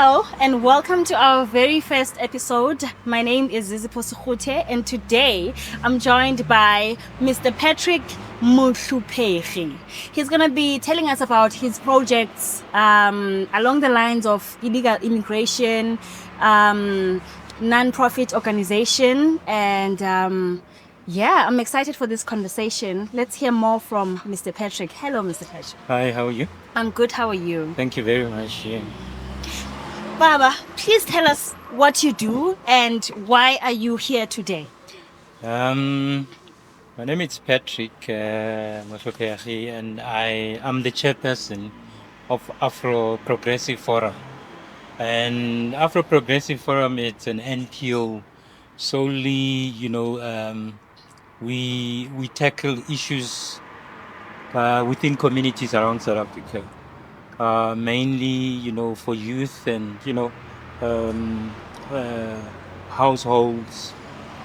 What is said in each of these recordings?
Hello and welcome to our very first episode. My name is Zizipho Sukhute and today I'm joined by Mr. Patrick Mohlophegi. He's going to be telling us about his projects along the lines of illegal immigration, non-profit organization, and I'm excited for this conversation. Let's hear more from Mr. Patrick. Hello, Mr. Patrick. Hi, how are you? I'm good. How are you? Thank you very much. Yeah. Baba, please tell us what you do and why are you here today? My name is Patrick Mohlophegi, and I am the chairperson of Afro Progressive Forum. And Afro Progressive Forum, it's an NPO solely, we tackle issues within communities around South Africa. Mainly, for youth and, um, uh, households,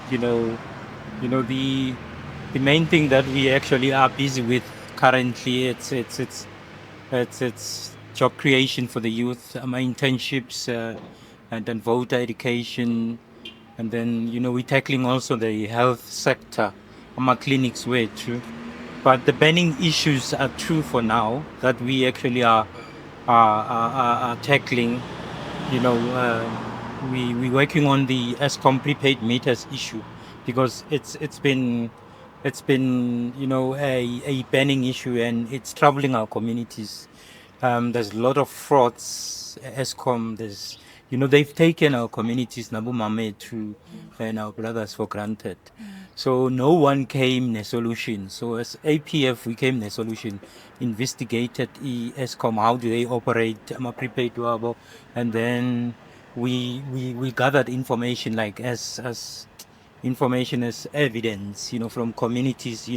the main thing that we actually are busy with currently, it's job creation for the youth, internships, and then voter education, and then, we're tackling also the health sector, clinics where too. But the burning issues are true for now that we actually are tackling. We're working on the Eskom prepaid meters issue because it's been a burning issue and it's troubling our communities. There's a lot of frauds. Eskom, they've taken our communities, Nabu Mame, to and our brothers for granted. So no one came a solution. So as APF, we came a solution, investigated Eskom, how do they operate, prepaid wabo, and then we gathered information like as information as evidence, from communities,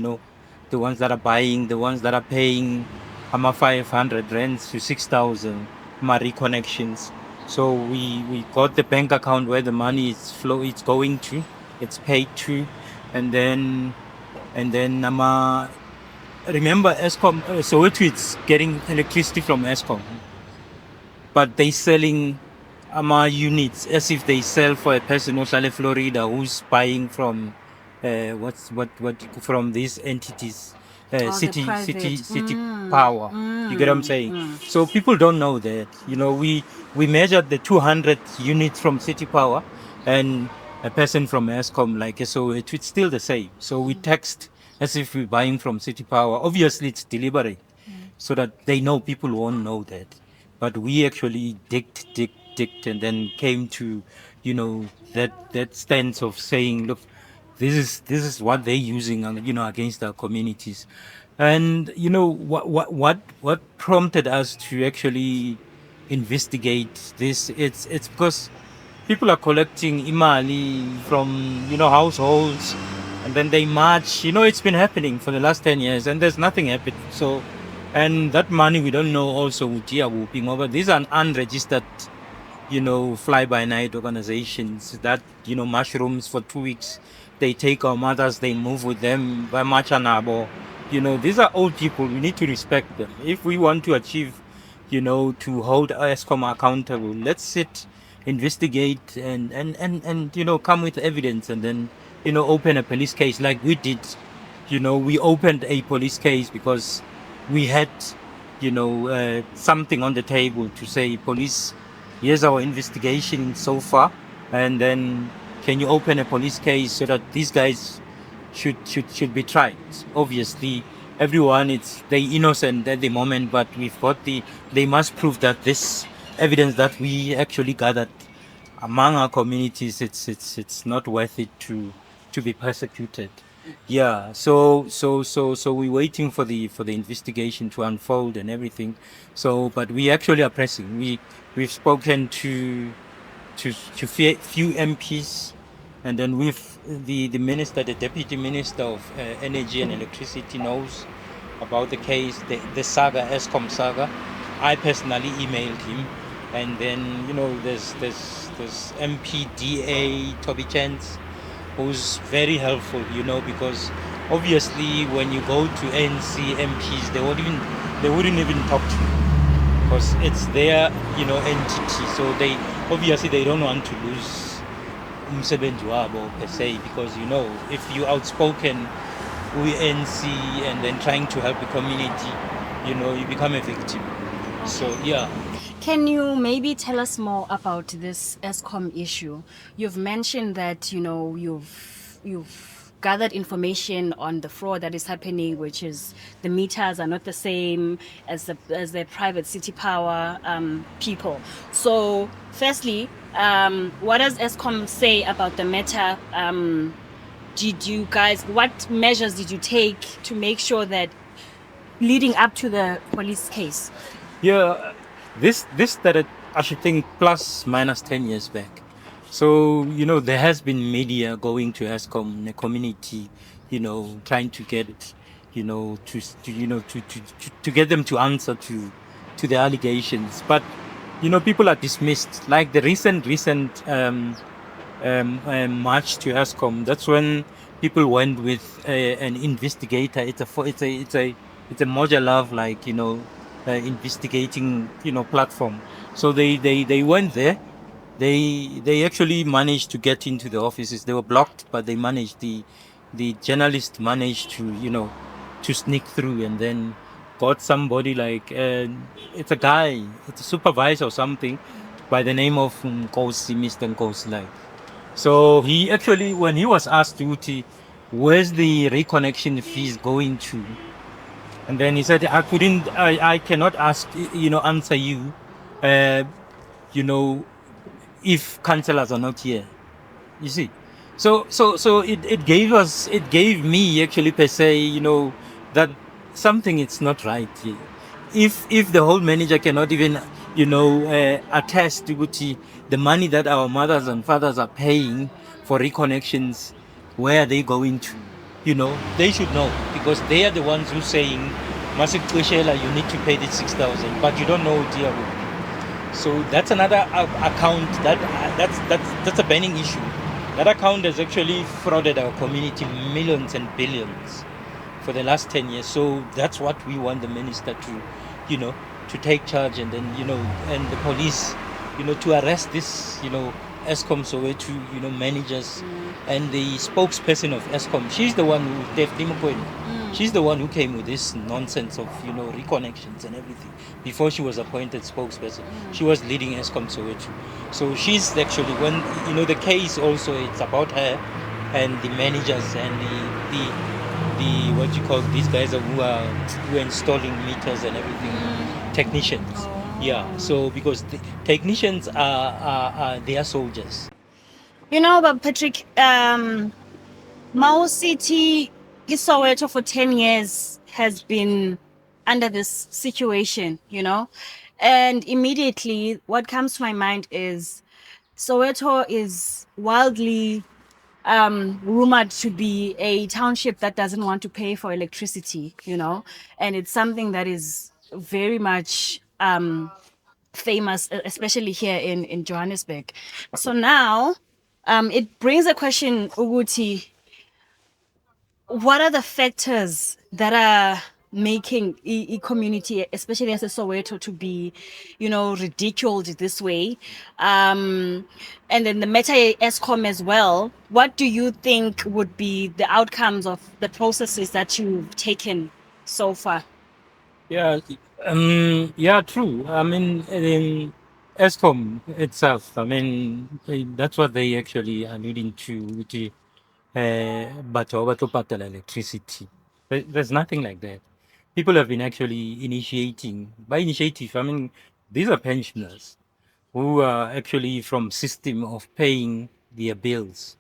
the ones that are buying, the ones that are paying 500 rands to 6,000 reconnections. So we got the bank account where the money it's going to, it's paid to, and then remember Eskom, Soweto it's getting electricity from Eskom, but they selling units as if they sell for a person in Florida who's buying from from these entities, city power. You get what I'm saying? So people don't know that. We measured the 200 units from city power and a person from Eskom, so it's still the same. So we text as if we're buying from city power. Obviously it's deliberate so that they know, people won't know that. But we actually digged and then came to, that stance of saying, look, this is what they're using, against our communities. And what prompted us to actually investigate this? It's because people are collecting imali from households, and then they march. It's been happening for the last 10 years, and there's nothing happened. So, and that money we don't know also but these are unregistered fly-by-night organizations that mushrooms for 2 weeks. They take our mothers, they move with them by Machanabo. These are old people. We need to respect them. If we want to achieve, to hold Eskom accountable, let's sit, investigate, and come with evidence, and then open a police case like we did. We opened a police case because we had something on the table to say, police, here's our investigation so far, and then can you open a police case so that these guys should be tried? Obviously, everyone, they innocent at the moment, but we've got they must prove that this evidence that we actually gathered among our communities, it's not worth it to be persecuted. Yeah, so we're waiting for the investigation to unfold and everything. So, but we actually are pressing. We've spoken to few MPs, and then with the minister, the deputy minister of energy and electricity knows about the case, the saga, Eskom saga. I personally emailed him, and then there's MPDA Toby Chance, who's very helpful, because obviously when you go to ANC MPs, they wouldn't even talk to you. because it's their, entity. So they obviously they don't want to lose umsebenzi wabo per se, because if you outspoken ANC and then trying to help the community, you become a victim. Okay. So yeah. Can you maybe tell us more about this Eskom issue? You've mentioned that you've gathered information on the fraud that is happening, which is the meters are not the same as the private city power people. So, firstly, what does Eskom say about the matter? What measures did you take to make sure that leading up to the police case? Yeah, this started, I should think, plus minus 10 years back. So there has been media going to Eskom, the community, trying to get it, to get them to answer to the allegations. But people are dismissed. Like the recent march to Eskom. That's when people went with an investigator. It's a Moja Love, like investigating platform. So they went there. They actually managed to get into the offices. They were blocked, but they managed. The journalist managed to to sneak through, and then got somebody like it's a guy, it's a supervisor or something, by the name of Nkosi, Mr. Nkosi, like. So he actually, when he was asked, Uti, where's the reconnection fees going to? And then he said, I cannot answer you, uh, you know, if councillors are not here. You see? So it gave me actually per se, that something is not right here. If the whole manager cannot even, attest to the money that our mothers and fathers are paying for reconnections, where are they going to? They should know, because they are the ones who saying, Masik Kushela, you need to pay this 6,000, but you don't know dear. So that's another account that's a burning issue. That account has actually frauded our community millions and billions for the last 10 years. So that's what we want the minister to, to take charge, and then, and the police, to arrest this, Eskom Soweto, managers, and the spokesperson of Eskom. She's the one who, she's the one who came with this nonsense of, reconnections and everything. Before she was appointed spokesperson, she was leading Eskom Soweto. So she's actually, when, the case also, it's about her and the managers and the what you call these guys who are installing meters and everything, technicians. Yeah, so because the technicians are their soldiers. But Patrick, Mao City, Soweto for 10 years has been under this situation, and immediately what comes to my mind is Soweto is wildly rumored to be a township that doesn't want to pay for electricity, and it's something that is very much famous, especially here in Johannesburg. So now it brings a question, Uguti, what are the factors that are making community, especially as a Soweto, to be, ridiculed this way? And then the Meta Eskom as well. What do you think would be the outcomes of the processes that you've taken so far? Yeah, yeah, true. I mean, in Eskom itself, I mean, that's what they actually are alluding to, the battle electricity. There's nothing like that. People have been actually initiating, by initiative, I mean, these are pensioners who are actually from system of paying their bills.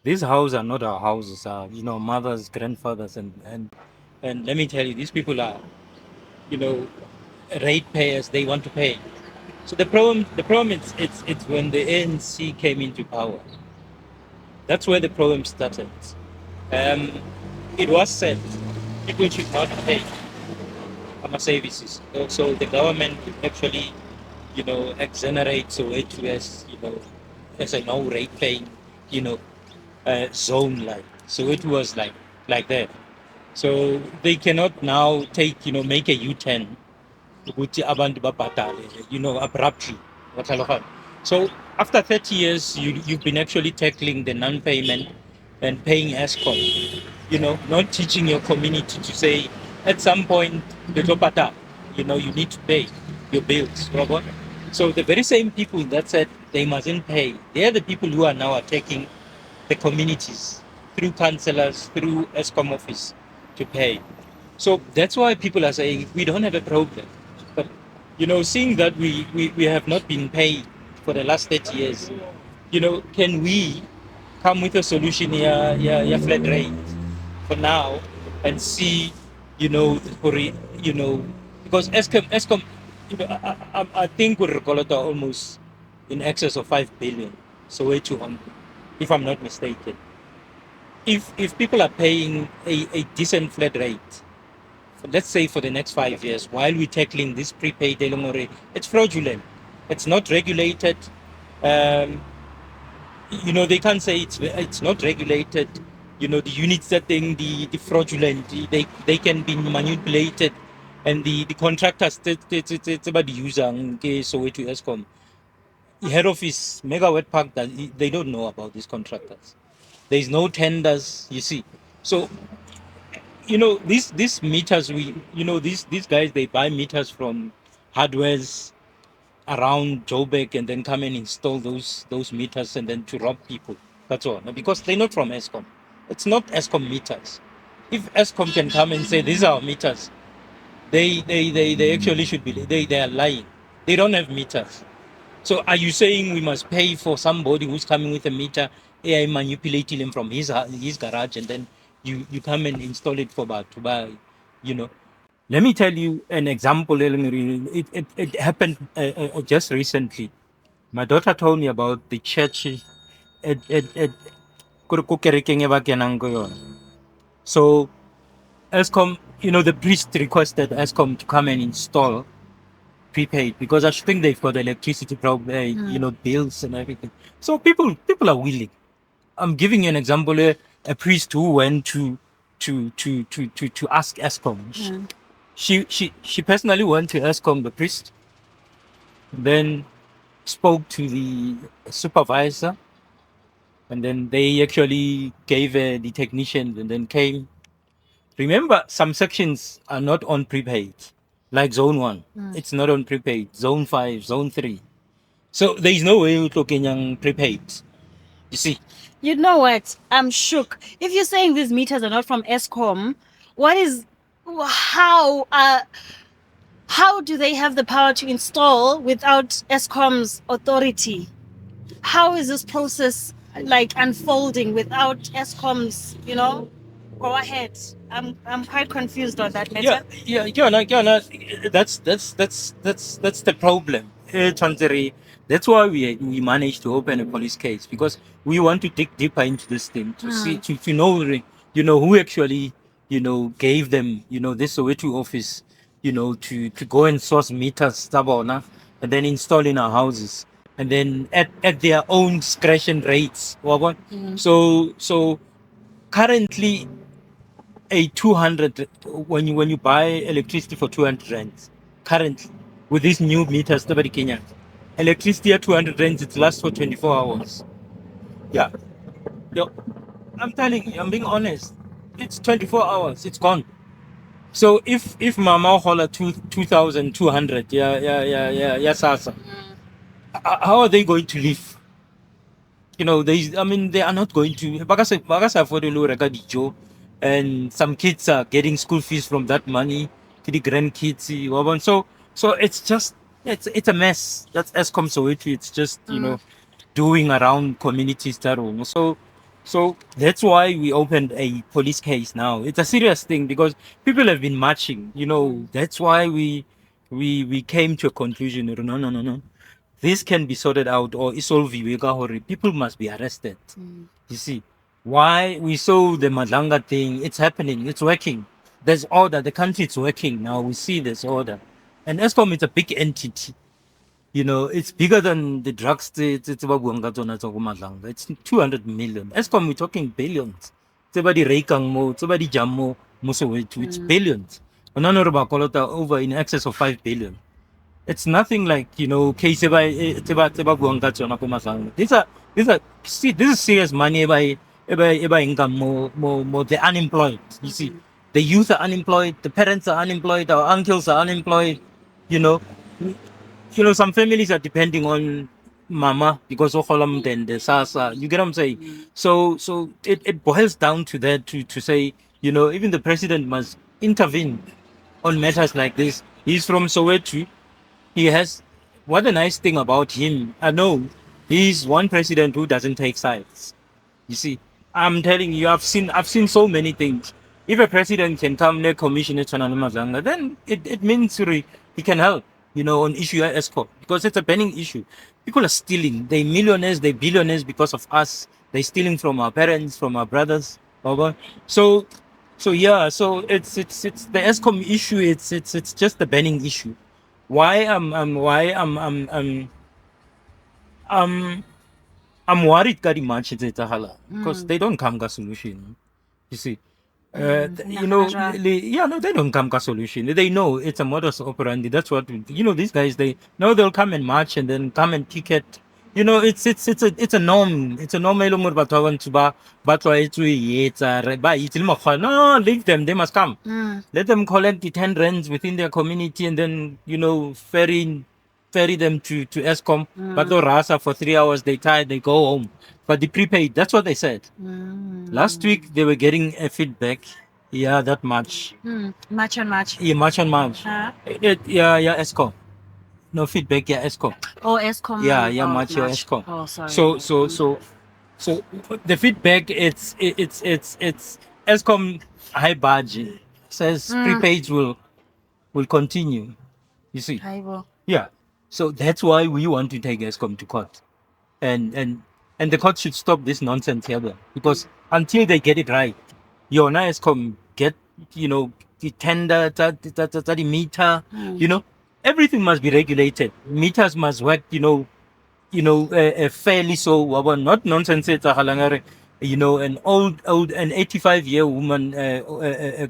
These houses are not our houses, are, mothers, grandfathers, and let me tell you, these people are, you know, rate payers. They want to pay. So the problem is, it's when the ANC came into power. That's where the problem started. Um, it was said people should not pay for services. So the government actually, exonerates or as, as a no rate paying, you know, zone, like. So it was like that. So they cannot now take, make a U-turn, ukuthi abantu babhadale, abruptly. So after 30 years, you've been actually tackling the non-payment and paying Eskom, not teaching your community to say, at some point, you need to pay your bills. Robert. So the very same people that said they mustn't pay, they're the people who are now attacking the communities through councillors, through Eskom office to pay. So that's why people are saying we don't have a problem. But seeing that we have not been paid for the last 30 years, can we come with a solution here, flat rate for now and see, because Eskom, I think we're almost in excess of 5 billion. So way too hungry, if I'm not mistaken. If people are paying a decent flat rate, let's say for the next 5 years, while we're tackling this prepaid Elongore, it's fraudulent. It's not regulated. They can't say it's not regulated. The units that thing, the fraudulent, they can be manipulated, and the contractors, it's about the user, so to Eskom. Head office, Megawatt Park, they don't know about these contractors. There's no tenders, you see. So these meters, these guys, they buy meters from hardwares around Joburg and then come and install those meters and then to rob people. That's all. Because they're not from Eskom. It's not Eskom meters. If Eskom can come and say these are our meters, they actually should be, they are lying. They don't have meters. So are you saying we must pay for somebody who's coming with a meter, AI manipulating him from his garage, and then you come and install it for about to buy, Let me tell you an example. It happened just recently. My daughter told me about the church at so Eskom, the priest requested Eskom to come and install prepaid because I think they've got electricity problem, bills and everything. So people are willing. I'm giving you an example. A priest who went to ask Eskom. She personally went to Eskom, the priest, then spoke to the supervisor, and then they actually gave the technician and then came. Remember, some sections are not on prepaid, like zone 1. It's not on prepaid. Zone 5, zone 3. So there is no way we're talking prepaid. You see? You know what? I'm shook. If you're saying these meters are not from Eskom, how do they have the power to install without Eskom's authority? How is this process unfolding without Eskom's, Go ahead. I'm quite confused on that matter. That's the problem. That's why we managed to open a police case, because we want to dig deeper into this thing to see to know who actually gave them this Soweto office to go and source meters and then install in our houses and then at their own discretion rates. So currently a 200 when you buy electricity for 200 rands currently with these new meters, Kenya, electricity at 200 rands, it lasts for 24 hours. Yeah. I'm telling you, I'm being honest. It's 24 hours. It's gone. So if Mama holla 2,200, Sasa, how are they going to live? They are not going to. Bagasa for the lower Joe, and some kids are getting school fees from that money to the grandkids. So it's just it's a mess. That's Eskom Soweto. It's just doing around communities that so that's why we opened a police case now. It's a serious thing because people have been marching. That's why we came to a conclusion. No. This can be sorted out or solved. People must be arrested. You see, why we saw the Madlanga thing, it's happening, it's working. There's order, the country is working now. We see there's order. And Eskom is a big entity. It's bigger than the drugs. It's 200 million. Eskom, we're talking billions. It's billions. over in excess of 5 billion. It's nothing like, case buang ka tsona ko Mazanga. This is serious money by income more the unemployed. You see, the youth are unemployed, the parents are unemployed, our uncles are unemployed, you know. Some families are depending on mama because of Holland and the Sasa. You get what I'm saying? So it boils down to that to say, even the president must intervene on matters like this. He's from Soweto. He has what a nice thing about him. I know he's one president who doesn't take sides. You see, I'm telling you, I've seen so many things. If a president can come near Commissioner Mazanga, then it means really he can help, on issue Eskom because it's a burning issue. People are stealing. They millionaires, they billionaires because of us. They're stealing from our parents, from our brothers. Over. So yeah, so it's the Eskom issue. It's just the burning issue. Why I'm worried very much it's a hala because they don't come to solution. You see, yeah, no, they don't come to solution. They know it's a modus operandi. That's what these guys. They know they'll come and march and then come and picket. It's a norm. It's a norm. No, leave them. They must come. Let them collect the 10 rands within their community and then ferry them to Eskom. But the Rasa for 3 hours, they tired, they go home. But the prepaid, that's what they said. Last week they were getting a feedback. Yeah, that much. Much on much. Yeah, much on much. Yeah, Eskom. No feedback, yeah, Eskom. Oh, Eskom. Yeah, much, yeah, Eskom. Oh, sorry. So the feedback it's Eskom high budget says prepaids will continue. You see. Yeah. So that's why we want to take Eskom to court. And the court should stop this nonsense here because until they get it right, now Eskom get the tender, the meter, everything must be regulated. Meters must work, fairly so, not nonsense. It's a halangare. An an 85-year woman,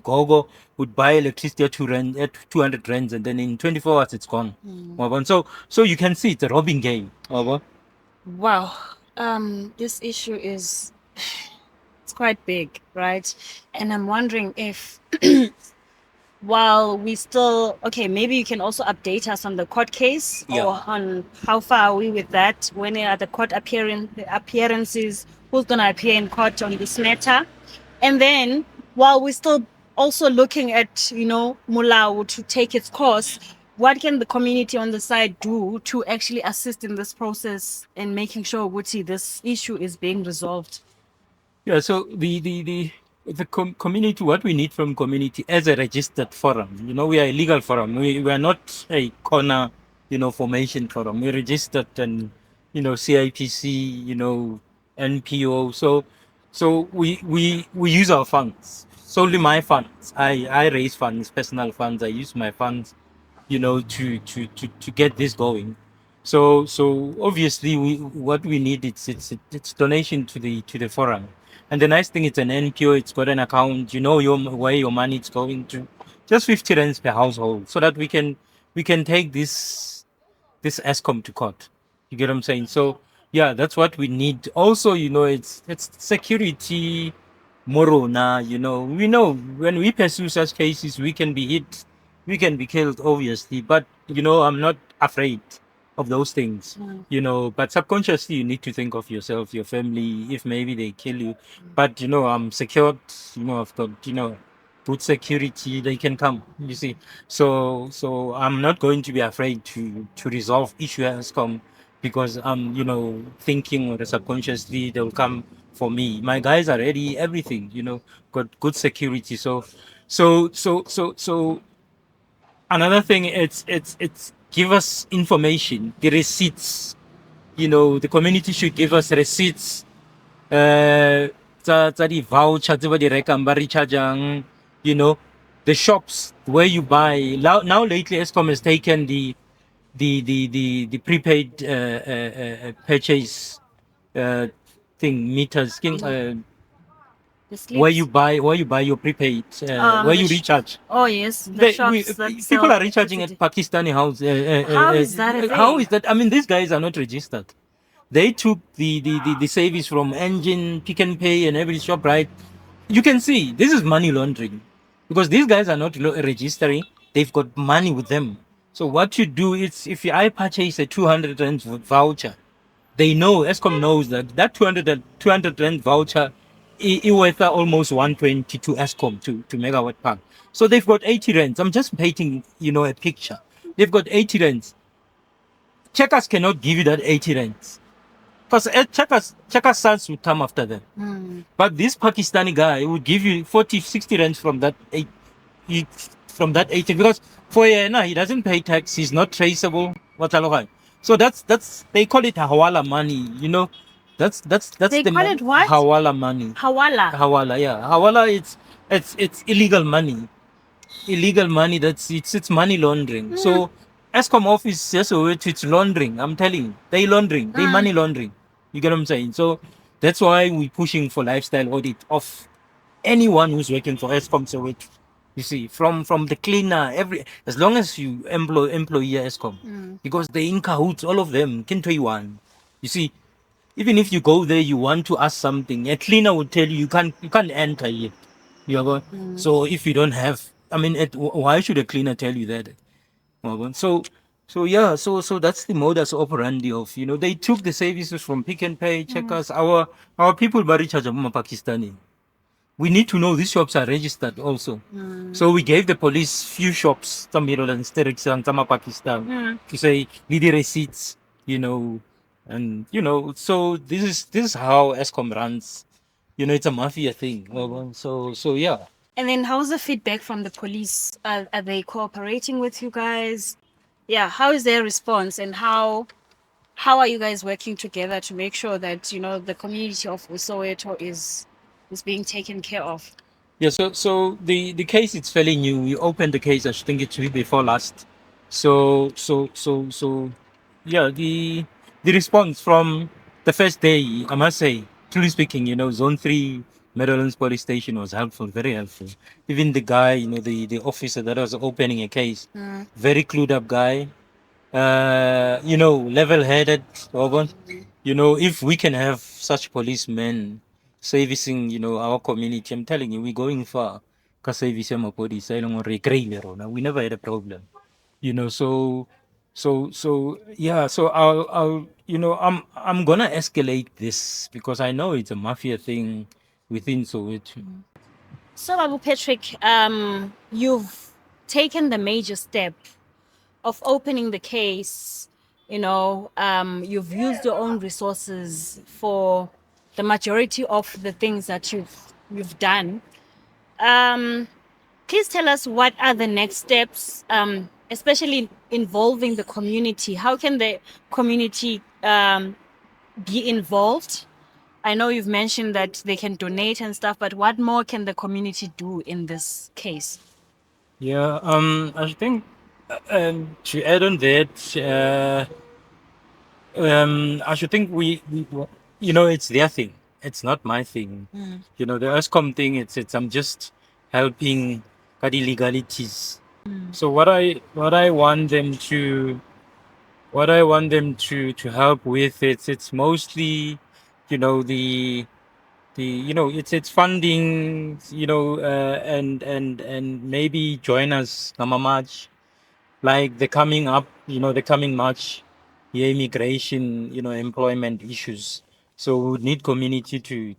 gogo, would buy electricity at 200 rands, and then in 24 hours it's gone. So you can see it's a robbing game. Wow. This issue is it's quite big, right? And I'm wondering if while we still maybe you can also update us on the court case or on how far are we with that, when are the court appearances, who's going to appear in court on this matter. And then while we're still also looking at Mulao to take its course, what can the community on the side do to actually assist in this process and making sure this issue is being resolved? Yeah, so the community, what we need from community as a registered forum, we are a legal forum. We are not a corner, formation forum. We're registered and, CIPC, NPO. So we use our funds, solely my funds. I raise funds, personal funds. I use my funds, to get this going. So obviously what we need it's donation to the forum. And the nice thing, it's an NPO, it's got an account, where your money is going to. Just 50 rands per household, so that we can take this Eskom to court. You get what I'm saying? So yeah, that's what we need. Also, it's security morona, we know when we pursue such cases we can be hit, we can be killed, obviously, but I'm not afraid of those things, but subconsciously you need to think of yourself, your family, if maybe they kill you. But I'm secured, I've got good security, they can come, you see. So I'm not going to be afraid to resolve issue has come, because I'm thinking, or subconsciously they'll come for me. My guys are ready, everything, got good security. So another thing, it's give us information, the receipts. The community should give us receipts. Tsa di voucher tse ba di rekang ba rechargeang, the shops where you buy. Now lately Eskom has taken the prepaid purchase thing, meters. where you buy your prepaid, where you recharge. Oh yes, the shops that People sell are recharging at Pakistani house. How is that a How thing? is that? I mean, these guys are not registered. They took the service from Engine, Pick and Pay, and every shop, right? You can see this is money laundering because these guys are not registering. They've got money with them. So what you do is, if I purchase a 200 rand voucher, they know, Eskom knows that that 200 rand voucher is worth almost 120 to Eskom, to Megawatt Park. So they've got 80 rands. I'm just painting, a picture. They've got 80 rands. Checkers cannot give you that 80 rands. Because checkers sales would come after them. But this Pakistani guy would give you 40, 60 rands from that 80, because for he doesn't pay tax, he's not traceable. So that's they call it hawala money, That's They call it what? Hawala money. Hawala. Yeah. Hawala, it's illegal money. Illegal money, it's money laundering. So Eskom office, yes, so it's laundering. I'm telling you. They laundering. They money laundering. You get what I'm saying? So that's why we're pushing for lifestyle audit of anyone who's working for Eskom. So you see, from the cleaner, as long as you employee Eskom, because they in cahoots, all of them, can tell you one. You see, even if you go there, you want to ask something, a cleaner will tell you you can't enter yet. You know? So if you don't have, why should a cleaner tell you that? So that's the modus operandi of, they took the services from Pick and Pay, Checkers. Our people bari charge Pakistani. We need to know these shops are registered also. So we gave the police few shops, some Middle and Steriksan, some Pakistan, to say, need the receipts, and so this is how Eskom runs. It's a mafia thing. So yeah. And then how's the feedback from the police? Are they cooperating with you guys? Yeah, how is their response, and how are you guys working together to make sure that the community of Soweto is being taken care of? Yeah, so the case, it's fairly new. We opened the case, I think it's week before last. So yeah, the response from the first day, I must say, truly speaking, Zone 3 Meadowlands Police Station was helpful, very helpful. Even the guy, the officer that was opening a case, very clued up guy, level-headed. If we can have such policemen servicing, our community, I'm telling you, we're going far. Because service mo police, we never had a problem. So yeah, so I'll I'm gonna escalate this because I know it's a mafia thing within Soweto. So, Babu Patrick, you've taken the major step of opening the case. You've used your own resources for the majority of the things that you've done. Please tell us, what are the next steps, especially involving the community? How can the community be involved? I know you've mentioned that they can donate and stuff, but what more can the community do in this case? Yeah, I think to add on that, I should think it's their thing. It's not my thing. The Eskom thing, it's I'm just helping cut illegalities. So what I want them to help with, it's mostly, the it's funding, and maybe join us Nama March, like the coming March, immigration, employment issues. So we would need community to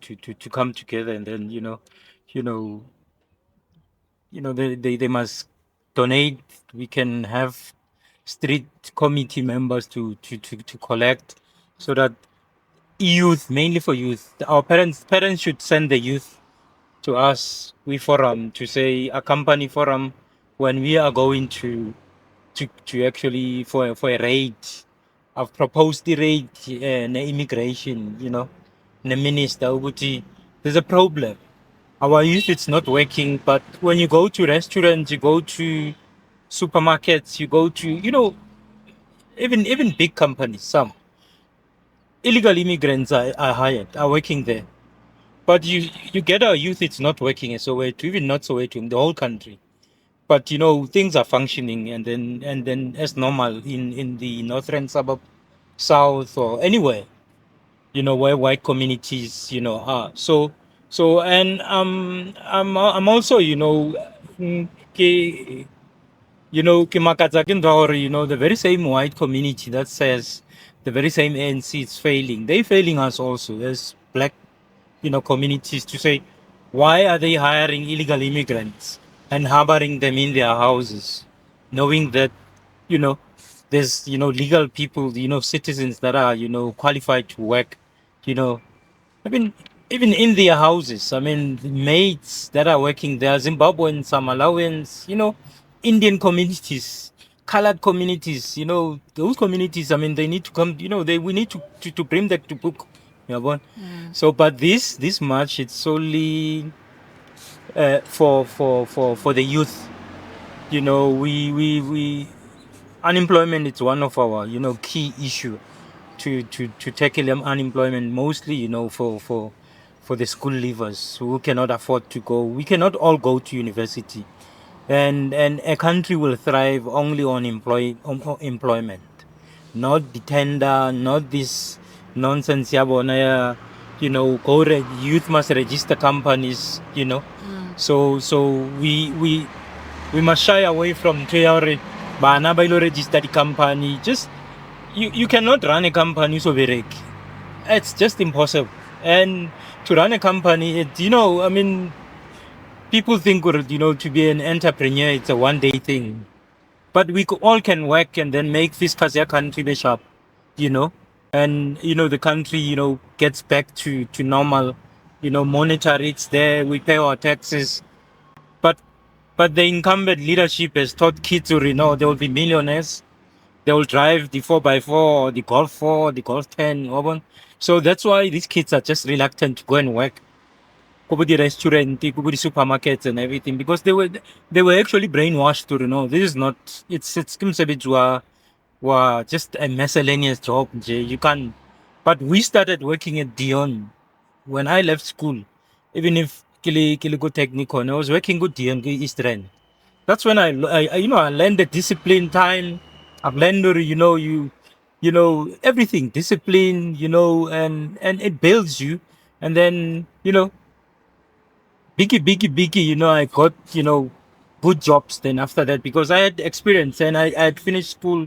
come together, and then they must donate. We can have street committee members to collect, so that youth, mainly for youth, our parents should send the youth to us. We forum to say a company forum when we are going to actually for a raid. I've proposed the raid, immigration, the minister Uguti. There's a problem. Our youth, it's not working, but when you go to restaurants, you go to supermarkets, you go to, even big companies, some illegal immigrants are hired, are working there. But you get our youth, it's not working in Soweto, even not Soweto, in the whole country. But things are functioning, and then as normal in the northern suburb, south, or anywhere, where white communities, are. And I'm also, mm, ke- ke makatsa ke ntho ya gore, the very same white community that says the very same ANC is failing, they failing us also as black, communities, to say, why are they hiring illegal immigrants and harboring them in their houses, knowing that, you know, there's, legal people, citizens that are, qualified to work, you know, I mean, even in their houses, I mean, the maids that are working there, Zimbabweans, some Malawians, Indian communities, colored communities, those communities, I mean, they need to come, we need to bring that to book. So, but this march, it's solely for the youth. We unemployment is one of our key issue to tackle unemployment, mostly for the school leavers who cannot afford to go. We cannot all go to university, and a country will thrive only on employment, not the tender, not this nonsense. Youth must register companies. So we must shy away from theory. Bana ba ilo register the company. Just you cannot run a company so very. It's just impossible. And to run a company, I mean, people think, to be an entrepreneur, it's a one-day thing. But we all can work and then make this country be sharp, and the country, gets back to normal, monetary. It's there. We pay our taxes, but the incumbent leadership has taught kids, they will be millionaires. They will drive the 4x4, the Golf 4, the Golf 10, so that's why these kids are just reluctant to go and work. Go to the restaurant, go to the supermarkets and everything, because they were actually brainwashed to, this is not, it's just a miscellaneous job. You can't. But we started working at Dion when I left school. Even if Kili go technical, I was working with Dion Eastern. That's when I learned the discipline time. I've learned, everything, discipline, and it builds you. And then, biggie, I got, good jobs then after that, because I had experience and I had finished school.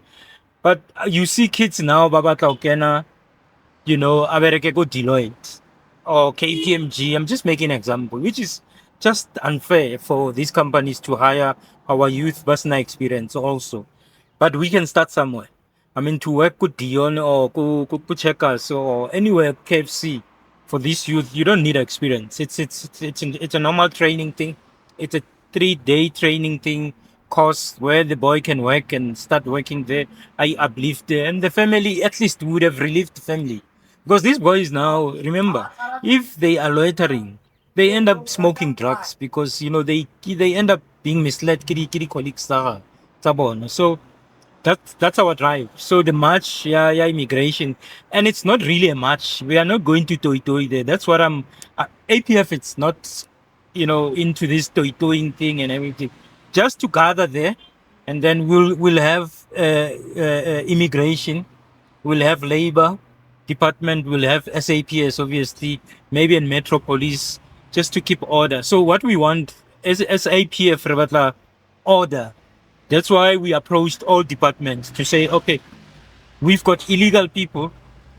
But you see kids now, Baba Kaukena, Abereke go Deloitte or KPMG. I'm just making an example, which is just unfair for these companies to hire our youth personal experience also. But we can start somewhere. I mean, to work with Dion or Checkers or anywhere, KFC, for this youth, you don't need experience. It's a normal training thing. It's a 3-day training thing course where the boy can work and start working there. I uplift there, and the family at least would have relieved the family, because these boys now, remember, if they are loitering, they end up smoking drugs, because they end up being misled. Kiri colleagues, so that's our drive. So the march, yeah, immigration, and it's not really a march. We are not going to toy there. That's what I'm. APF, it's not, into this toying thing and everything. Just to gather there, and then we'll have immigration, we'll have labor department, we'll have SAPS, obviously, maybe in metropolis, just to keep order. So what we want is APF, Rebatla, order. That's why we approached all departments to say, okay, we've got illegal people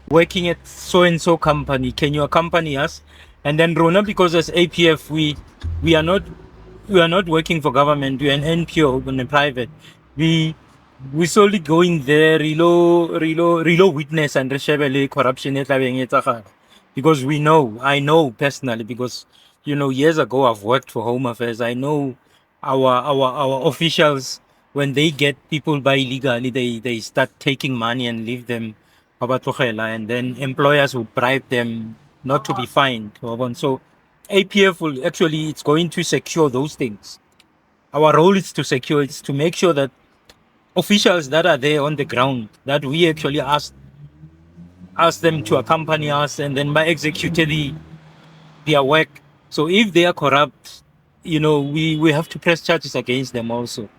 working at so and so company. Can you accompany us? And then Rona, because as APF, we are not working for government. We're an NPO and a private. We solely going there, relo witness and reshebele corruption e tlabeng e etsagala. Because I know personally, because years ago I've worked for Home Affairs. I know our officials, when they get people by illegally, they start taking money and leave them, and then employers will bribe them not to be fined. So APF will actually, it's going to secure those things. Our role is to make sure that officials that are there on the ground, that we actually ask them to accompany us, and then by execute their work. So if they are corrupt, we have to press charges against them also.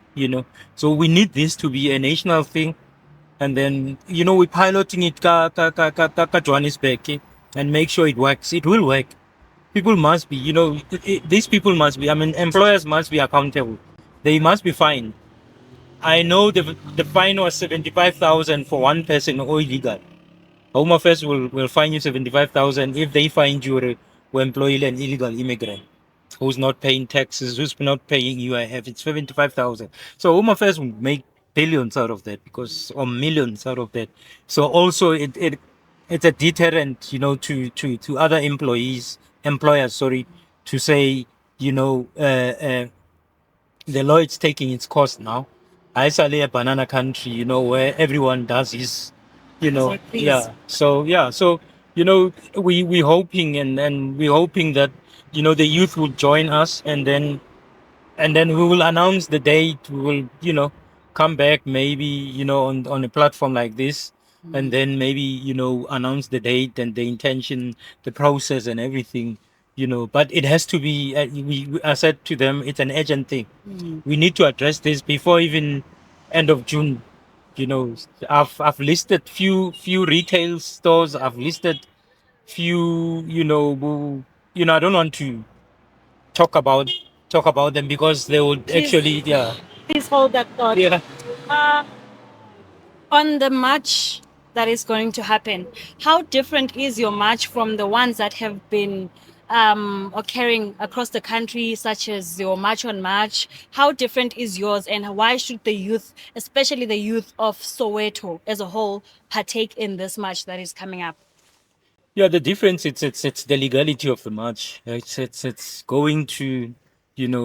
So we need this to be a national thing, and then we're piloting it ka Johannesburg, and make sure it works. It will work. People must be, these people must be. I mean, employers must be accountable. They must be fined. I know the fine was 75,000 for one person or illegal. Home Affairs will fine you 75,000 if they find you were employee an illegal immigrant who's not paying taxes, who's not paying UIF. It's 75,000. So Home Affairs will make billions out of that, or millions out of that. So also it's a deterrent, to other employers, sorry, to say, the law is taking its course now. I saw a banana country, where everyone does his, yeah. So yeah, so we hoping, and we hoping that the youth will join us, and then we will announce the date. We will come back maybe on a platform like this, and then maybe announce the date and the intention, the process, and everything. But it has to be. I said to them, it's an urgent thing. We need to address this before even end of June. I've listed few retail stores. I've listed few. I don't want to talk about talk about them because they would actually, yeah. Please hold that thought. Yeah. Uh, on the march that is going to happen, how different is your march from the ones that have been occurring across the country, such as your March on March? How different is yours, and why should the youth, especially the youth of Soweto as a whole, partake in this march that is coming up? Yeah, the difference it's the legality of the march. It's going to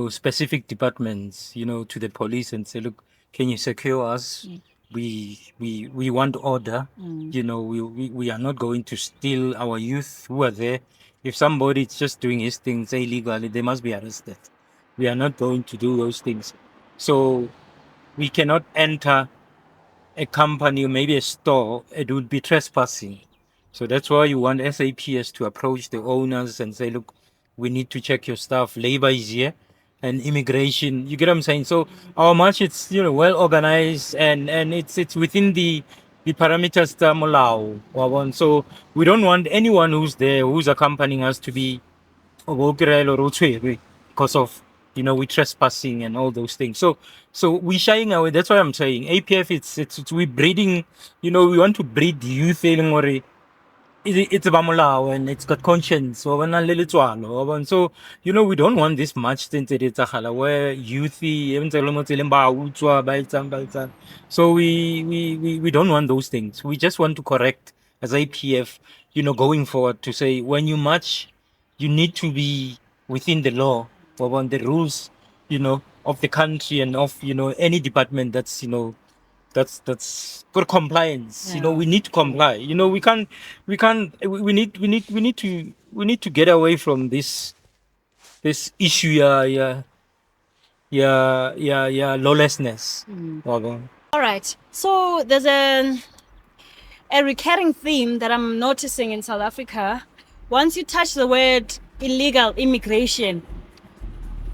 specific departments, to the police, and say, look, can you secure us? We want order. We are not going to steal our youth who are there. If somebody is just doing his things illegally, they must be arrested. We are not going to do those things. So we cannot enter a company or maybe a store. It would be trespassing. So that's why you want SAPS to approach the owners and say, look, we need to check your stuff. Labor is here, and immigration. You get what I'm saying? So our march, it's well organized, and it's within the parameters that allow. So we don't want anyone who's there, who's accompanying us, to be because of we trespassing and all those things. So we shying away. That's why I'm saying APF. It's we breeding. We want to breed youth it's ba molao, and it's got conscience. So we don't want this much things where youthy so we don't want those things. We just want to correct as APF, going forward, to say, when you march, you need to be within the law, or on the rules, of the country, and of any department that's for compliance. We need to comply. We need to get away from this issue. Lawlessness. All right. So there's a recurring theme that I'm noticing in South Africa. Once you touch the word illegal immigration,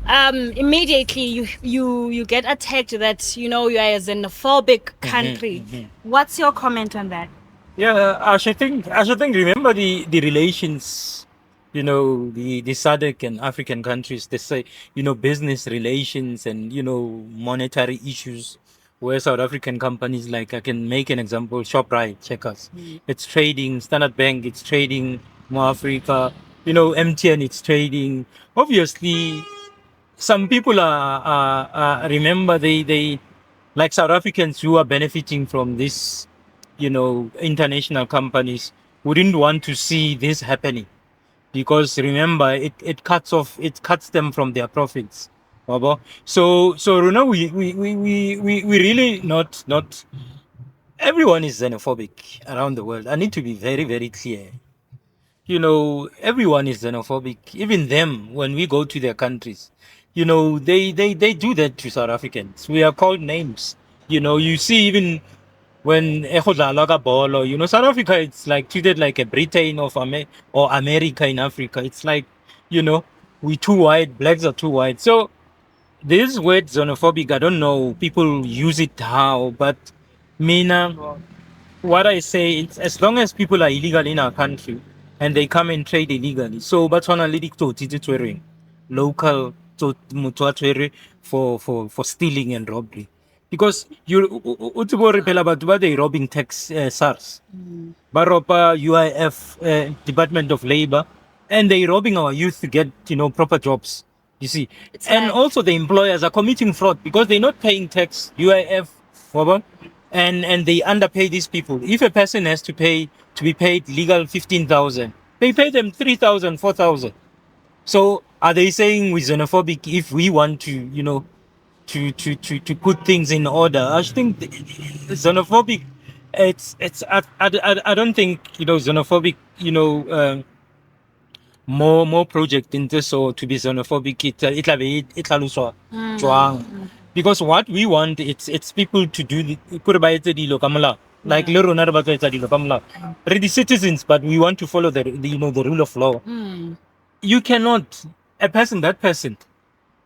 immediately you get attacked that you are a xenophobic country. What's your comment on that? Yeah, I should think. Remember the relations, the SADC and African countries. They say, business relations and monetary issues. Where South African companies, like, I can make an example, Shoprite, Checkers, it's trading. Standard Bank, it's trading. More Africa, MTN, it's trading. Obviously, some people remember, they like South Africans who are benefiting from this, international companies wouldn't want to see this happening, because remember, it cuts them from their profits. So Runa, we really not everyone is xenophobic around the world. I need to be very, very clear. Everyone is xenophobic. Even them, when we go to their countries, they do that to South Africans. We are called names. You see, even when ball, South Africa, it's like treated like a Britain or America in Africa. It's like we too white, blacks are too white. So this word xenophobic, I don't know, people use it how, but Mina, what I say is as long as people are illegal in our country and they come and trade illegally, so but on a little local for stealing and robbery. Because you but they robbing tax SARS. Baropa, UIF, Department of Labor, and they're robbing our youth to get, proper jobs. You see, It's and like- also the employers are committing fraud because they're not paying tax, UIF, whatever, and they underpay these people. If a person has to be paid legal 15,000, they pay them 3,000, 4,000. So are they saying we're xenophobic if we want to, to put things in order? I think xenophobic. I don't think xenophobic. More project in this or to be xenophobic. It because what we want it's people to do like we're the citizens, but we want to follow the rule of law. You cannot that person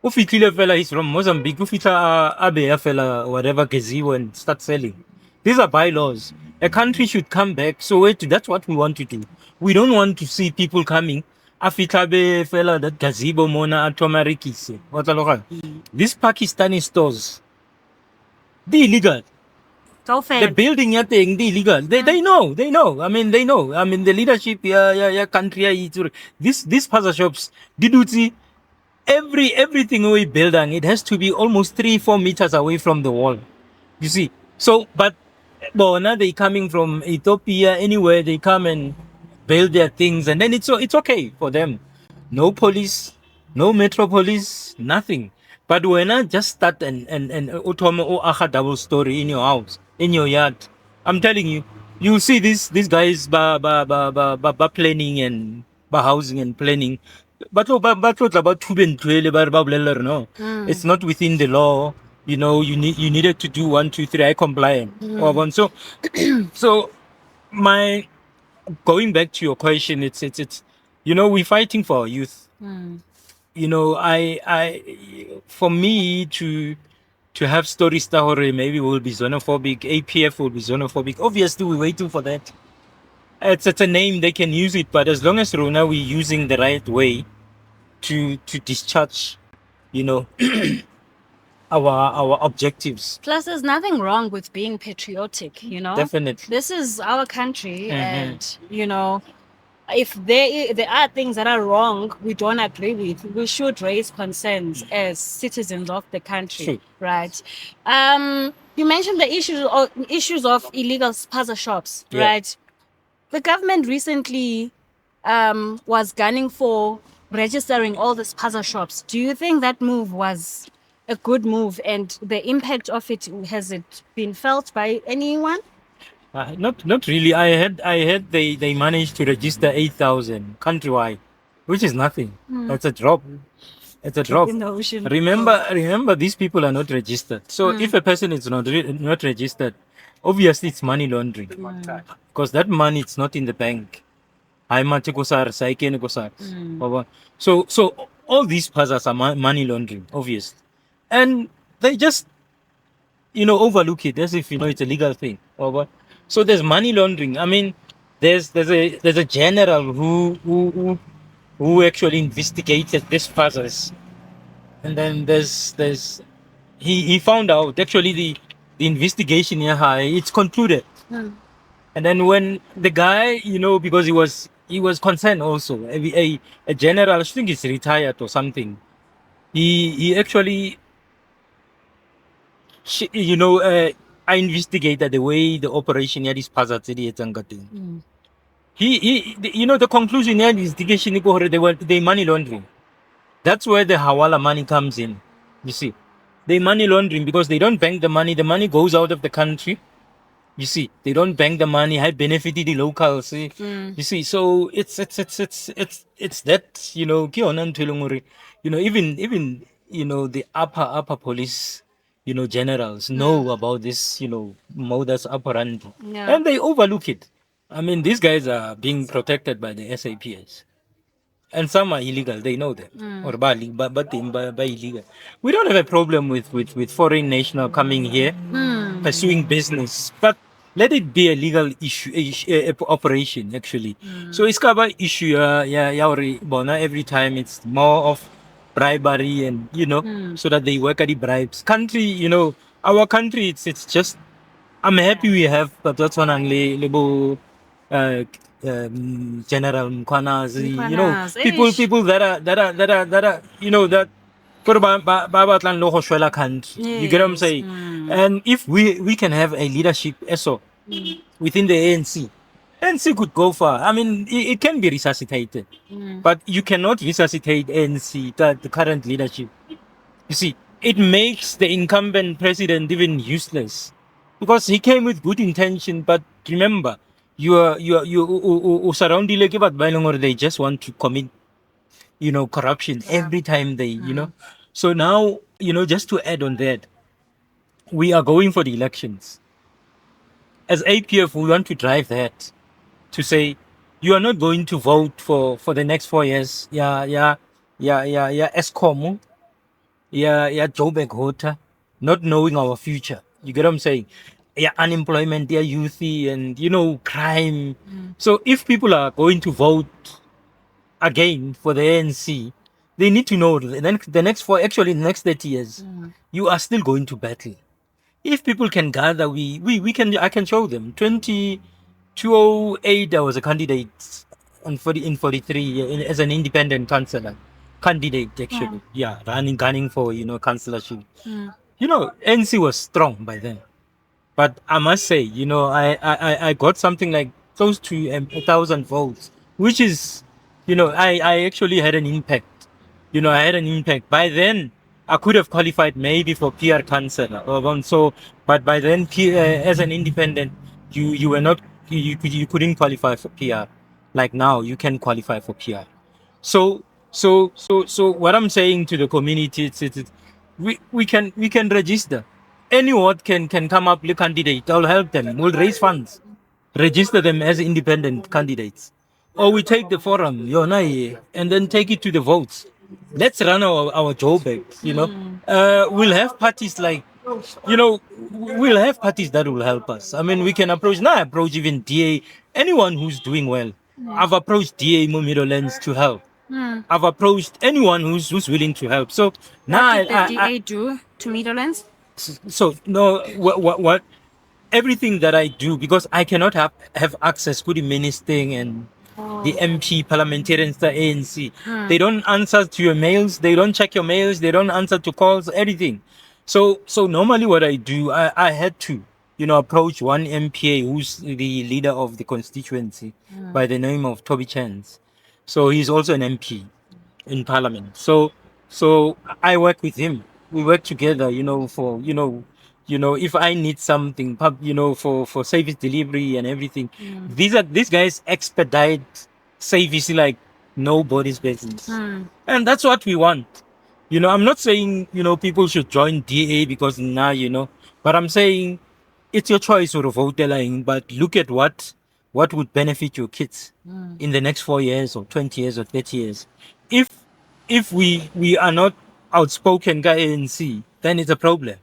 ufihlile fella he's from Mozambique, ufihla abe fella whatever Geziwe and start selling. These are bylaws. A country should come back. So that's what we want to do. We don't want to see people coming. Afita be fella that gazebo mona atomarikisi. These Pakistani stores, they illegal. The building ya thing, they illegal. They know. I mean, they know. I mean, the leadership, country, these pasta shops, did you see? Everything we build, and it has to be almost 3-4 meters away from the wall. You see, so but now they coming from Ethiopia, anywhere they come and build their things, and then it's okay for them. No police, no metro police, nothing. But when I just start and or aha double story in your house, in your yard, I'm telling you, you see these guys planning and housing and planning. But about no, it's not within the law. You needed to do 1, 2, 3. I comply. So so my going back to your question, it's we're fighting for our youth. I for me to have stories that maybe will be xenophobic, APF will be xenophobic. Obviously, we're waiting for that. It's a name they can use it, but as long as Rona we're using the right way to discharge, our objectives. Plus, there's nothing wrong with being patriotic, Definitely. This is our country, and, if there are things that are wrong, we don't agree with, we should raise concerns as citizens of the country, Sure. right? You mentioned the issues of illegal spaza shops, Yeah. right? The government recently was gunning for registering all the spaza shops. Do you think that move was a good move, and the impact of it, has it been felt by anyone? Not really. I heard they managed to register 8,000 countrywide, which is nothing. That's a drop. It's a drop. In the ocean. Remember, these people are not registered. So if a person is not registered, obviously it's money laundering, because that money it's not in the bank. So all these puzzles are money laundering, obviously, and they just overlook it as if it's a legal thing. So there's money laundering. I mean, there's a general who actually investigated this puzzles, and then there's he found out actually the investigation it's concluded. And then when the guy, because he was concerned also, a general, I think he's retired or something. He actually, I investigated the way the operation here is passed. The conclusion here investigation they money laundering. That's where the hawala money comes in. You see, they money laundering because they don't bank the money. The money goes out of the country. You see, they don't bank the money. High benefit the locals. See, you see. So it's that even the upper police generals know about this modus operandi, Yeah. and they overlook it. I mean, these guys are being protected by the SAPS. and some are illegal. They know that, or but illegal. We don't have a problem with foreign national coming here, pursuing business, but let it be a legal operation actually. So it's about issue. Bona every time it's more of bribery and so that they work at the bribes. Country, our country, it's just. I'm happy we have that's one uh, General Mkwanazi, people that are that for country. You get what I'm saying? And if we can have a leadership also within the ANC, ANC could go far. I mean, it can be resuscitated, but you cannot resuscitate ANC, the current leadership. You see, it makes the incumbent president even useless because he came with good intention. But remember, you surrounding like but or they just want to commit, corruption every time they. So now, just to add on that, we are going for the elections. As APF, we want to drive that to say you are not going to vote for the next 4 years. Yeah, Eskom. Yeah, Joburg Hota, not knowing our future. You get what I'm saying? Yeah, unemployment, yeah, youthy, and crime. So if people are going to vote again for the ANC, they need to know the next actually the next 30 years, you are still going to battle. If people can gather, we can. I can show them. 2008, I was a candidate in 43 as an independent councillor candidate actually. Yeah, gunning for councillorship. NC was strong by then, but I must say, I got something like close to 1,000 votes, which is, I actually had an impact. I had an impact. By then, I could have qualified maybe for PR councillor. So, but by then, as an independent, you were not, you couldn't qualify for PR. Like now, you can qualify for PR. So what I'm saying to the community, we can register. Any ward can come up with a candidate. I'll help them. We'll raise funds, register them as independent candidates, or we take the forum, and then take it to the votes. Let's run our job back. We'll have parties like, we'll have parties that will help us. I mean, we can approach even DA, anyone who's doing well. I've approached DA Mumirolands to help. I've approached anyone who's willing to help. So now, what did the DA do to Meadowlands? So no, what everything that I do, because I cannot have access to the ministering and the MP parliamentarians, the ANC. They don't answer to your mails. They don't check your mails. They don't answer to calls. Anything. So normally what I do, I had to approach one MPA who's the leader of the constituency by the name of Toby Chance. So he's also an MP in Parliament. So I work with him. We work together, for if I need something, for service delivery and everything. These guys expedite service like nobody's business, and that's what we want. I'm not saying people should join DA because but I'm saying it's your choice or vote line. But look at what would benefit your kids in the next 4 years or 20 years or 30 years. If we are not outspoken guy ANC, then it's a problem.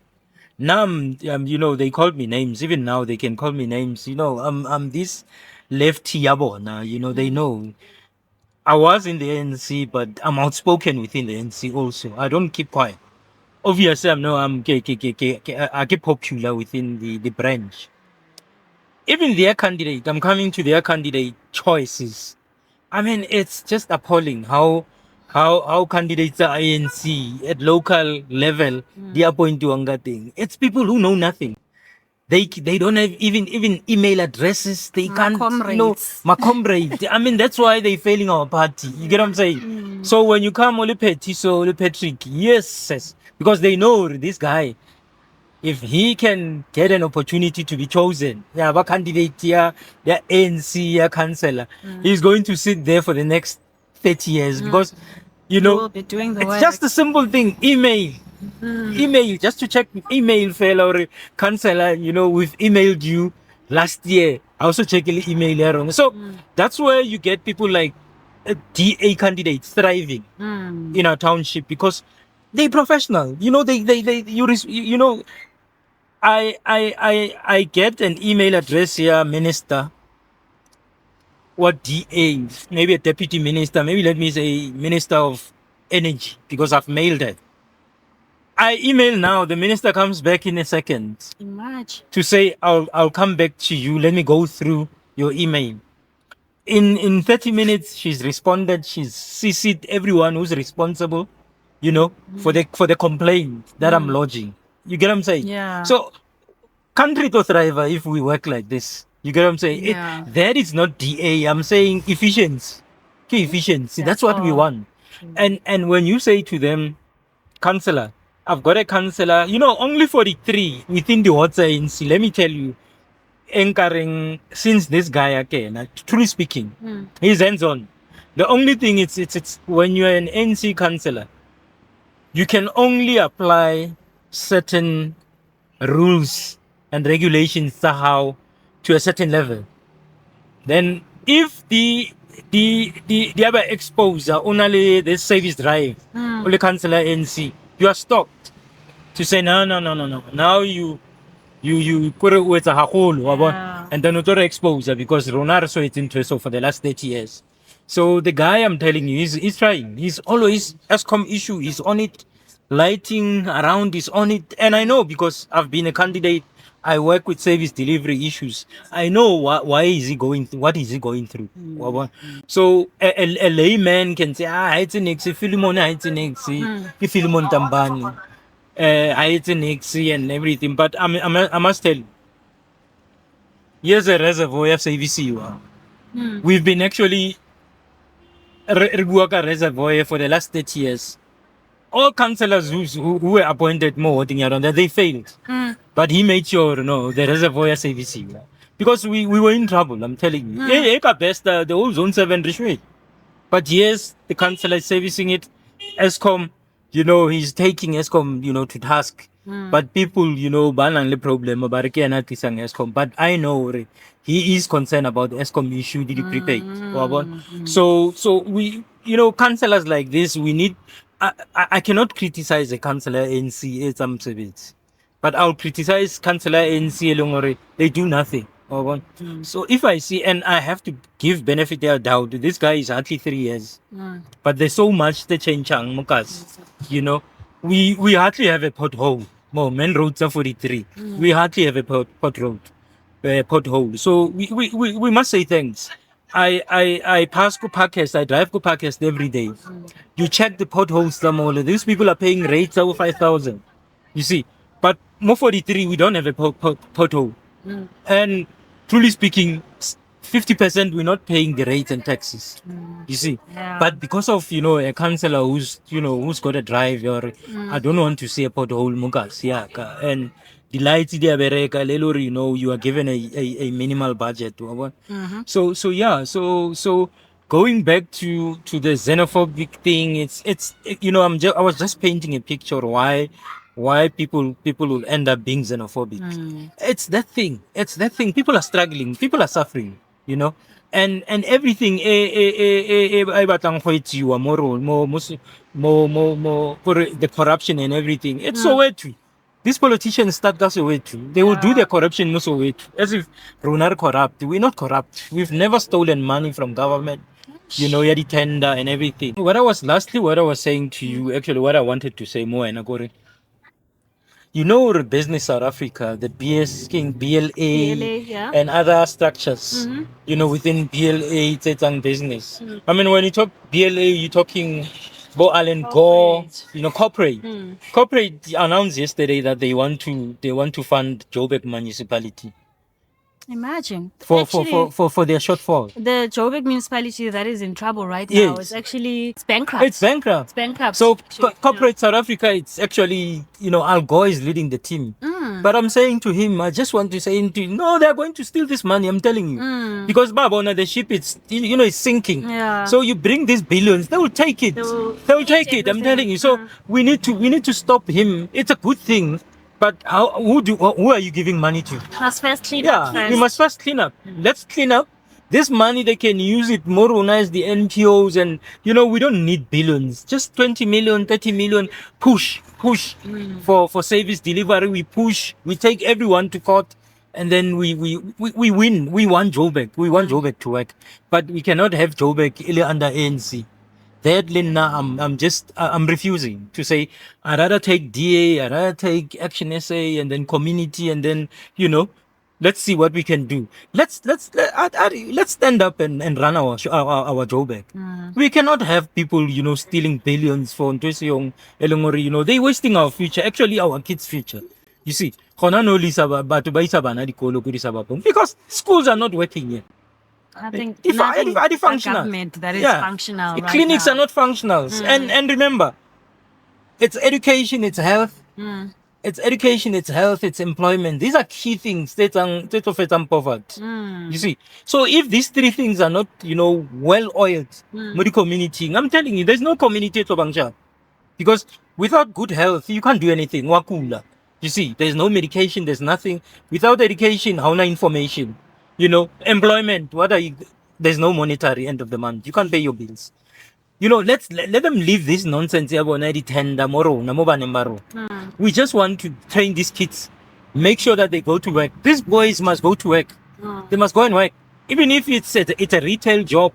Now, they called me names. Even now, they can call me names. I'm this lefty yabona. They know. I was in the ANC, but I'm outspoken within the ANC also. I don't keep quiet. Obviously, I keep popular within the branch. Even their candidate, I'm coming to their candidate choices. I mean, it's just appalling how candidates are ANC at local level they are point to thing. It's people who know nothing. They don't have even email addresses. They can't my comrade. I mean, that's why they failing our party. You get what I'm saying? So when you come Ole Patrick, yes, because they know this guy. If he can get an opportunity to be chosen, a candidate here, ANC, councillor, he's going to sit there for the next 30 years because, will be doing the it's work. just a simple thing. Email, just to check email file or councillor, we've emailed you last year. I also check the email here on. So that's where you get people like DA candidates thriving in our township because they're professional. You know, you know, I get an email address here, minister, what DA, maybe a deputy minister, maybe let me say minister of energy, because I've mailed it. I email now, the minister comes back in a second. Imagine. To say, I'll come back to you, let me go through your email. In 30 minutes, she's responded, she's CC'd everyone who's responsible, you know, for the complaint that I'm lodging. You get what I'm saying? Yeah. So, country to thrive if we work like this. You get what I'm saying? Yeah. That is not DA. I'm saying efficiency. Okay, efficiency. That's what we want. And when you say to them, councillor, I've got a councillor, you know, only 43 within the water ANC. Let me tell you, anchoring since this guy again, truly speaking, he's hands-on. The only thing it's when you're an NC councillor, you can only apply certain rules and regulations somehow to a certain level. Then if the other exposure only the service drive only councillor NC, you are stopped to say no. Now you put it with a haholo, and then another exposure because Ronar saw it into so for the last 30 years. So the guy I'm telling you, he's trying. He's always Eskom issue. He's on it. Lighting around is on it. And I know because I've been a candidate. I work with service delivery issues. I know why is he going through, what is he going through. So a layman can say, it's an ex, Philemon, it's an ex, Philemon Tambani, it's an ex and everything. But I must tell you, here's a reservoir of service. We've been actually reservoir for the last 30 years. All councillors who were appointed more they failed. But he made sure, the reservoir service. Because we were in trouble, I'm telling you. The whole Zone 7 rishway. But yes, the councillor is servicing it. Eskom, he's taking Eskom, to task. But people, banang problem about Eskom. But I know he is concerned about the Eskom issue, did he prepaid? So we, councillors like this, we need. I cannot criticize a councillor ANC some service, but I'll criticize councillor ANC along they do nothing. So if I see, and I have to give benefit of doubt, this guy is hardly 3 years, but there's so much the change mukas. We hardly have a pothole. More main roads are 43. We hardly have a pothole. So we must say thanks. I pass go Parkers, I drive go Parkers every day. You check the potholes some all. These people are paying rates over 5,000. You see, but more 43 we don't have a pothole. And truly speaking, 50% we're not paying the rates and taxes. You see, but because of a councillor who's got a drive, or I don't want to say a pothole mugas, and the lights you are given a minimal budget. So going back to the xenophobic thing, I was just painting a picture why people will end up being xenophobic. It's that thing. People are struggling. People are suffering. And everything. More the corruption and everything. It's so weird. These politicians start us away too. They will do their corruption no so way too. As if we're not corrupt. We're not corrupt. We've never stolen money from government. The tender and everything. What I was saying to you, actually what I wanted to say more and Agore. Business South Africa, the BS King, BLA, and other structures, within BLA, it's on business. I mean, when you talk BLA, you're talking Bo Allen Gore, corporate. Corporate announced yesterday that they want to fund Joburg municipality. Imagine. For their shortfall. The Joburg municipality that is in trouble right now is actually bankrupt. It's bankrupt. So corporate South Africa, it's actually, Al Gore is leading the team. But I'm saying to him, I just want to say to him, no, they're going to steal this money, I'm telling you. Because Babona, the ship, it's sinking. So you bring these billions, they will take it. They will take it, I'm telling you. So we need to stop him. It's a good thing. But who are you giving money to? Must first clean up. We must first clean up. Let's clean up. This money, they can use it more as the NPOs, and we don't need billions. Just 20 million, 30 million, push for service delivery. We push, we take everyone to court, and then we win. We want Joburg. We want Joburg to work. But we cannot have Joburg under ANC. Thirdly, now I'm refusing to say I'd rather take DA, I'd rather take Action SA, and then community, and then let's see what we can do. Let's stand up and run our job back. We cannot have people stealing billions for Ntwesiong, Elongori. They're wasting our future, actually our kids' future. You see, because schools are not working yet. I think If are they functional? Government that is functional. The right clinics now. are not functional. And remember, it's education, it's health. It's education, it's health, it's employment. These are key things that are poverty. You see, so if these three things are not, well oiled, the community, I'm telling you, there's no community to Bangsha. Because without good health, you can't do anything. Wakula. You see, there's no medication, there's nothing. Without education, how no information? Employment, there's no monetary end of the month. You can't pay your bills. Let them leave this nonsense. We just want to train these kids, make sure that they go to work. These boys must go to work. They must go and work. Even if it's a retail job,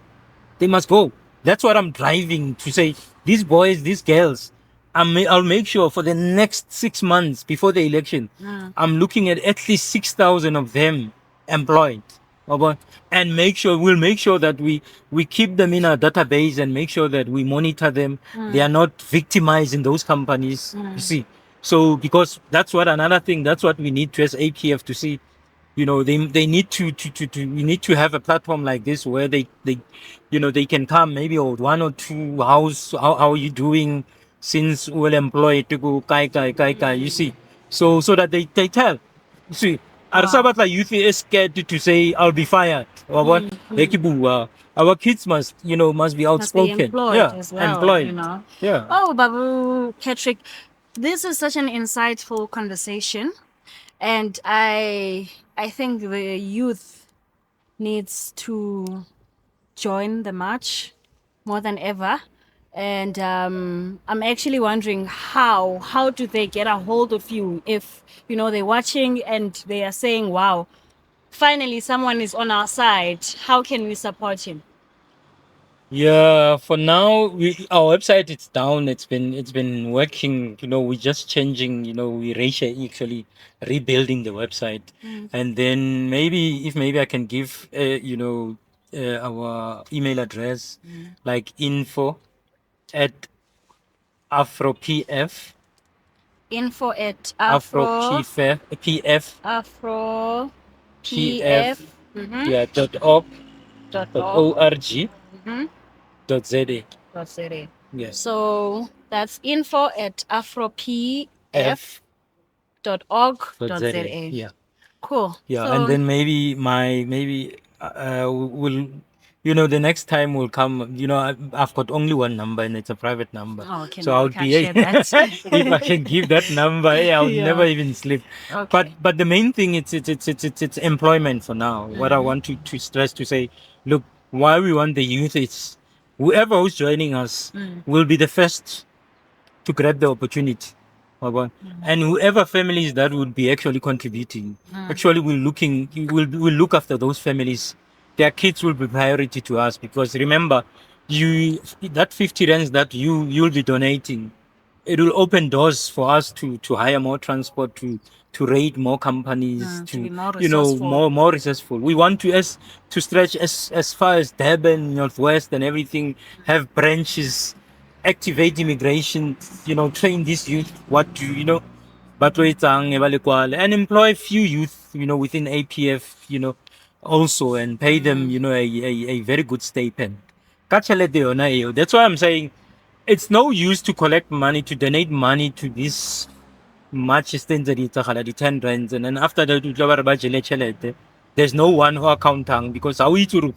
they must go. That's what I'm driving to say. These boys, these girls, I'll make sure for the next 6 months before the election, I'm looking at least 6,000 of them employed. And we'll make sure that we keep them in our database and make sure that we monitor them. They are not victimized in those companies. You see, so because that's another thing. That's what we need to as APF to see. They need to we need to have a platform like this where they can come maybe one or two. How are you doing since well employed to go kai. You see, so that they tell. You see. Arsabatla youth is scared to say I'll be fired. Our kids must be outspoken. Must be employed as well, employed. Yeah. Oh, Babu Patrick, this is such an insightful conversation, and I think the youth needs to join the march more than ever. And I'm actually wondering how do they get a hold of you if they're watching and they are saying, wow, finally someone is on our side. How can we support him? Yeah, for now our website is down. It's been working. We're just changing. We actually rebuilding the website, and then maybe I can give our email address like info at AfroPF. Info at AfroPF. AfroPF. Yeah, .org. .za. Yes. So that's info at afropf.org.za. Yeah. Cool. Yeah, So, and then maybe we'll the next time will come. I've got only one number and it's a private number. oh, okay, So no, I'll we can't be share that. if I can give that number, I'll Yeah. never even sleep. Okay. But the main thing it's employment for now. What I want to stress to say, look, why we want the youth is whoever who's joining us will be the first to grab the opportunity. And whoever families that would be actually contributing, actually we'll look after those families. Their kids will be priority to us because remember, that 50 rands that you'll be donating, it will open doors for us to hire more transport, to raid more companies, to be more more resourceful. We want to stretch as far as Durban, Northwest, and everything. Have branches, activate immigration. Train this youth what to and employ few youth. Within APF. Also and pay them. A very good stipend. That's why I'm saying. It's no use to collect money, to donate money to this match the 10 rands, and then after that, there's no one who accounting because how we to